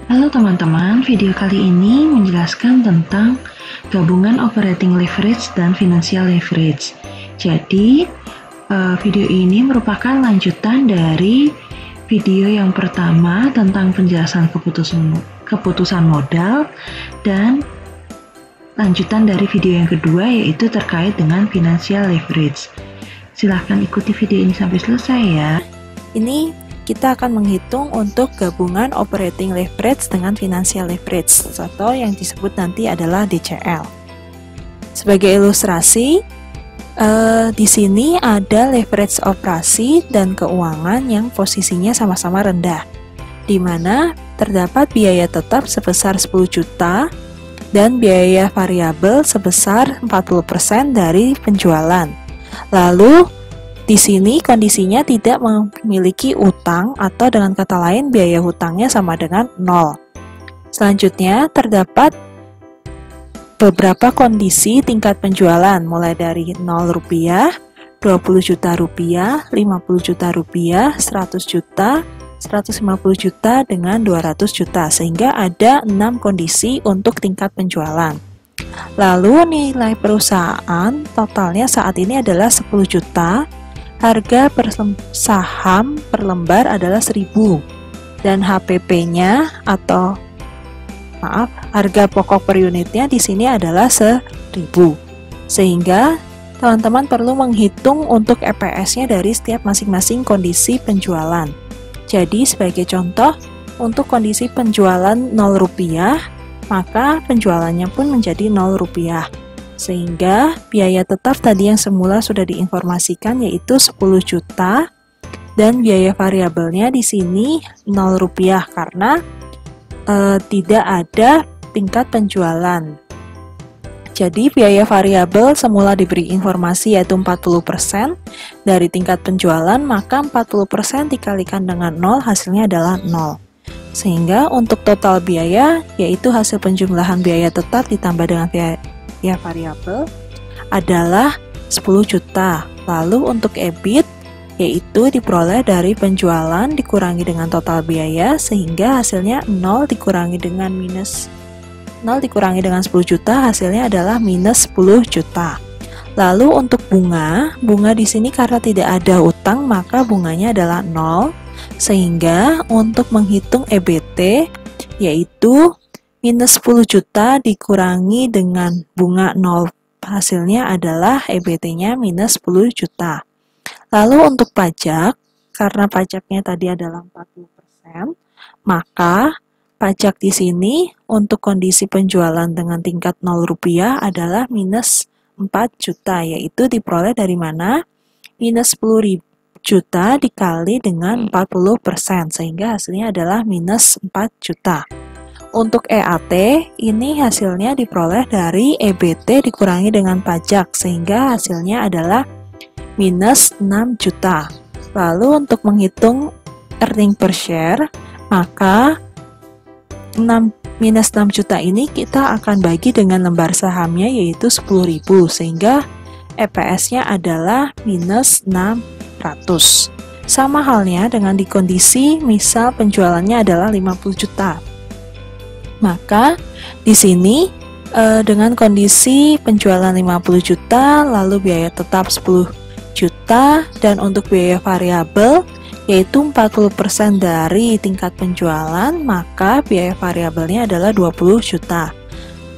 Halo teman-teman, video kali ini menjelaskan tentang gabungan operating leverage dan financial leverage. Jadi, video ini merupakan lanjutan dari video yang pertama tentang penjelasan keputusan modal dan lanjutan dari video yang kedua yaitu terkait dengan financial leverage. Silahkan ikuti video ini sampai selesai ya. Ini kita akan menghitung untuk gabungan operating leverage dengan financial leverage atau yang disebut nanti adalah DCL. Sebagai ilustrasi, di sini ada leverage operasi dan keuangan yang posisinya sama-sama rendah, di mana terdapat biaya tetap sebesar 10 juta dan biaya variabel sebesar 40% dari penjualan. Lalu di sini kondisinya tidak memiliki utang atau dengan kata lain biaya hutangnya sama dengan 0. Selanjutnya terdapat beberapa kondisi tingkat penjualan mulai dari 0 rupiah, 20 juta rupiah, 50 juta rupiah, 100 juta, 150 juta dengan 200 juta sehingga ada 6 kondisi untuk tingkat penjualan. Lalu nilai perusahaan totalnya saat ini adalah 10 juta. Harga per saham per lembar adalah 1000 dan HPP-nya atau harga pokok per unitnya di sini adalah 1000. Sehingga teman-teman perlu menghitung untuk EPS-nya dari setiap masing-masing kondisi penjualan. Jadi sebagai contoh, untuk kondisi penjualan 0 rupiah, maka penjualannya pun menjadi 0 rupiah. Sehingga biaya tetap tadi yang semula sudah diinformasikan yaitu 10 juta dan biaya variabelnya di sini 0 rupiah karena tidak ada tingkat penjualan. Jadi biaya variabel semula diberi informasi yaitu 40% dari tingkat penjualan, maka 40% dikalikan dengan 0 hasilnya adalah 0. Sehingga untuk total biaya yaitu hasil penjumlahan biaya tetap ditambah dengan biaya variabel adalah 10 juta. Lalu untuk EBIT yaitu diperoleh dari penjualan dikurangi dengan total biaya sehingga hasilnya 0 dikurangi dengan 10 juta hasilnya adalah minus 10 juta. Lalu untuk bunga di sini karena tidak ada utang maka bunganya adalah 0 sehingga untuk menghitung EBT yaitu minus 10 juta dikurangi dengan bunga 0 hasilnya adalah EBT-nya minus 10 juta. Lalu untuk pajak, karena pajaknya tadi adalah 40%, maka pajak di sini untuk kondisi penjualan dengan tingkat 0 rupiah adalah minus 4 juta, yaitu diperoleh dari mana? Minus 10 juta dikali dengan 40%, sehingga hasilnya adalah minus 4 juta. Untuk EAT, ini hasilnya diperoleh dari EBT dikurangi dengan pajak, sehingga hasilnya adalah minus 6 juta. Lalu untuk menghitung earning per share, maka minus 6 juta ini kita akan bagi dengan lembar sahamnya yaitu 10.000, sehingga EPS-nya adalah minus 600. Sama halnya dengan di kondisi misal penjualannya adalah 50 juta. Maka di sini dengan kondisi penjualan 50 juta lalu biaya tetap 10 juta dan untuk biaya variabel yaitu 40% dari tingkat penjualan maka biaya variabelnya adalah 20 juta.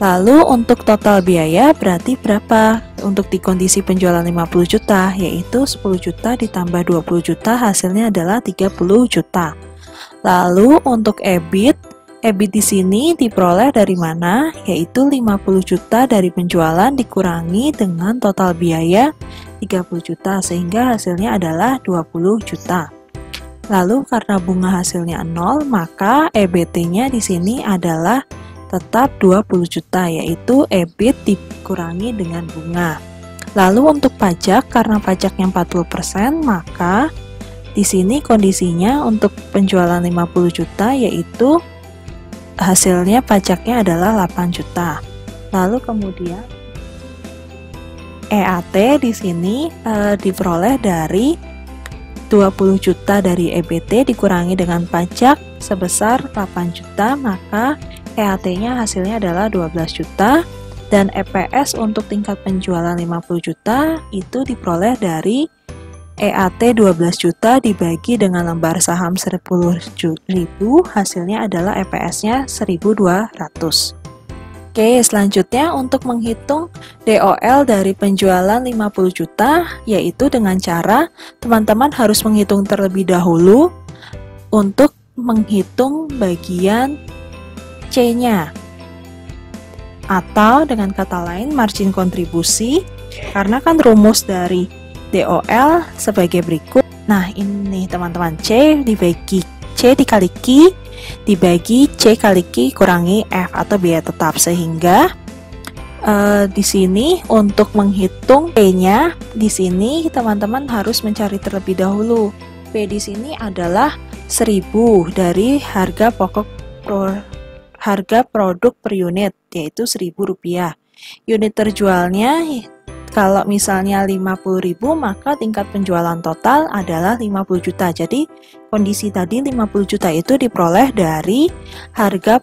Lalu untuk total biaya berarti berapa? Untuk di kondisi penjualan 50 juta yaitu 10 juta ditambah 20 juta hasilnya adalah 30 juta. Lalu untuk EBIT di sini diperoleh dari mana? Yaitu 50 juta dari penjualan dikurangi dengan total biaya 30 juta sehingga hasilnya adalah 20 juta. Lalu karena bunga hasilnya 0, maka EBT-nya di sini adalah tetap 20 juta yaitu EBIT dikurangi dengan bunga. Lalu untuk pajak karena pajaknya 40%, maka di sini kondisinya untuk penjualan 50 juta yaitu hasilnya pajaknya adalah 8 juta. Lalu kemudian EAT di sini diperoleh dari 20 juta dari EBT dikurangi dengan pajak sebesar 8 juta, maka EAT-nya hasilnya adalah 12 juta. Dan EPS untuk tingkat penjualan 50 juta itu diperoleh dari EAT 12 juta dibagi dengan lembar saham 10.000, hasilnya adalah EPS-nya 1.200. Oke, selanjutnya untuk menghitung DOL dari penjualan 50 juta, yaitu dengan cara teman-teman harus menghitung terlebih dahulu untuk menghitung bagian C-nya. Atau dengan kata lain margin kontribusi, karena kan rumus dari DOL sebagai berikut. Nah, ini teman-teman, C dikali Q dibagi C kali Q kurangi F atau biaya tetap, sehingga di sini untuk menghitung P-nya, di sini teman-teman harus mencari terlebih dahulu. P di sini adalah 1000 dari harga pokok harga produk per unit, yaitu Rp1.000. Unit terjualnya kalau misalnya 50.000, maka tingkat penjualan total adalah 50 juta. Jadi kondisi tadi 50 juta itu diperoleh dari harga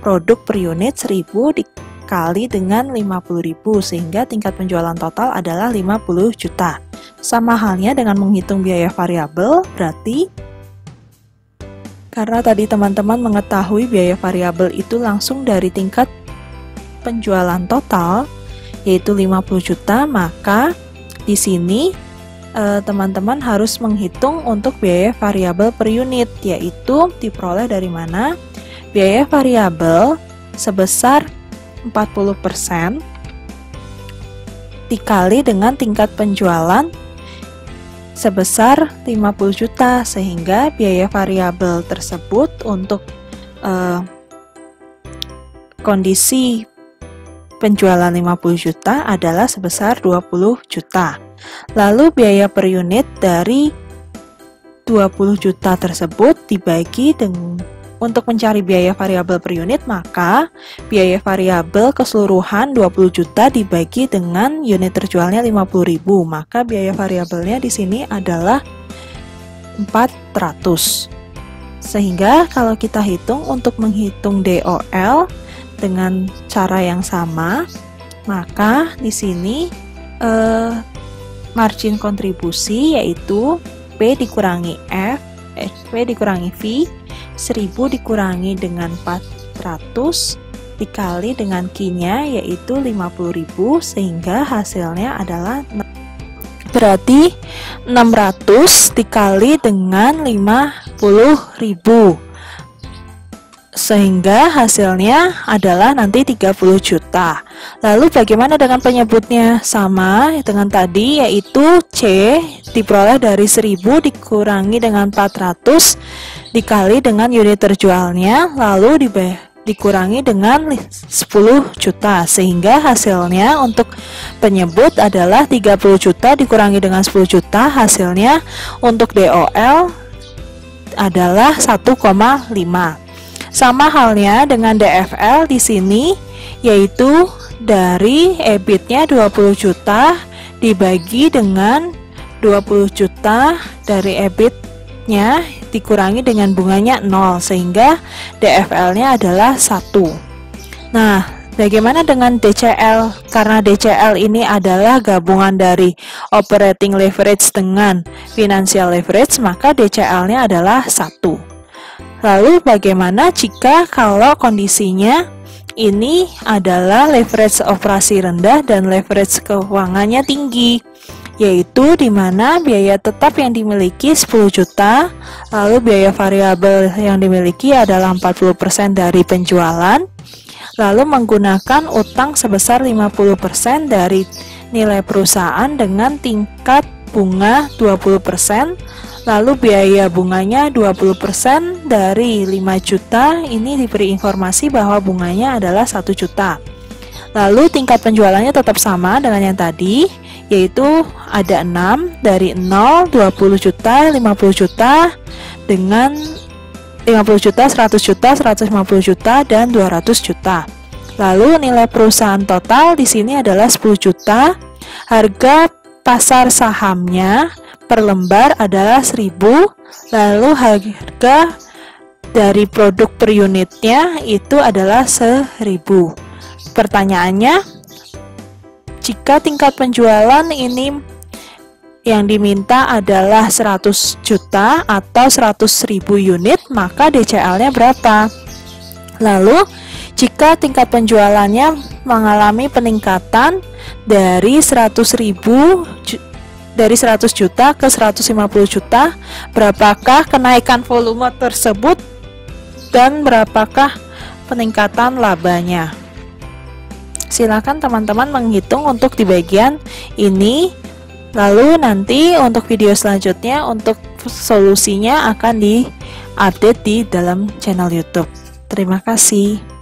produk per unit 1000 dikali dengan 50.000, sehingga tingkat penjualan total adalah 50 juta. Sama halnya dengan menghitung biaya variabel, berarti karena tadi teman-teman mengetahui biaya variabel itu langsung dari tingkat penjualan total, yaitu 50 juta, maka di sini teman-teman harus menghitung untuk biaya variabel per unit, yaitu diperoleh dari mana? Biaya variabel sebesar 40% dikali dengan tingkat penjualan sebesar 50 juta, sehingga biaya variabel tersebut untuk kondisi penjualan 50 juta adalah sebesar 20 juta. Lalu biaya per unit dari 20 juta tersebut dibagi dengan untuk mencari biaya variabel per unit, maka biaya variabel keseluruhan 20 juta dibagi dengan unit terjualnya 50.000, maka biaya variabelnya di sini adalah 400. Sehingga kalau kita hitung untuk menghitung DOL dengan cara yang sama, maka di sini margin kontribusi yaitu P dikurangi F, P dikurangi V, 1000 dikurangi dengan 400 dikali dengan Q-nya yaitu 50.000, sehingga hasilnya adalah berarti 600 dikali dengan 50.000, sehingga hasilnya adalah nanti 30 juta. Lalu bagaimana dengan penyebutnya? Sama dengan tadi, yaitu C diperoleh dari 1000 dikurangi dengan 400 dikali dengan unit terjualnya, lalu dikurangi dengan 10 juta, sehingga hasilnya untuk penyebut adalah 30 juta dikurangi dengan 10 juta, hasilnya untuk DOL adalah 1,5. Sama halnya dengan DFL di sini, yaitu dari EBIT-nya 20 juta dibagi dengan 20 juta dari EBIT-nya dikurangi dengan bunganya 0, sehingga DFL-nya adalah 1. Nah, bagaimana dengan DCL? Karena DCL ini adalah gabungan dari operating leverage dengan financial leverage, maka DCL-nya adalah 1. Lalu bagaimana jika kalau kondisinya ini adalah leverage operasi rendah dan leverage keuangannya tinggi, yaitu di mana biaya tetap yang dimiliki 10 juta, lalu biaya variabel yang dimiliki adalah 40% dari penjualan, lalu menggunakan utang sebesar 50% dari nilai perusahaan dengan tingkat bunga 20%, lalu biaya bunganya 20% dari 5 juta, ini diberi informasi bahwa bunganya adalah 1 juta. Lalu tingkat penjualannya tetap sama dengan yang tadi, yaitu ada 6 dari 0, 20 juta, 50 juta, dengan 50 juta, 100 juta, 150 juta, dan 200 juta. Lalu nilai perusahaan total di sini adalah 10 juta. Harga pasar sahamnya per lembar adalah 1000. Lalu harga dari produk per unitnya itu adalah 1000. Pertanyaannya, jika tingkat penjualan ini yang diminta adalah 100 juta atau 100.000 unit, maka DCL-nya berapa? Lalu, jika tingkat penjualannya mengalami peningkatan dari 100 juta ke 150 juta, berapakah kenaikan volume tersebut dan berapakah peningkatan labanya? Silakan teman-teman menghitung untuk di bagian ini. Lalu nanti untuk video selanjutnya untuk solusinya akan diupdate di dalam channel YouTube. Terima kasih.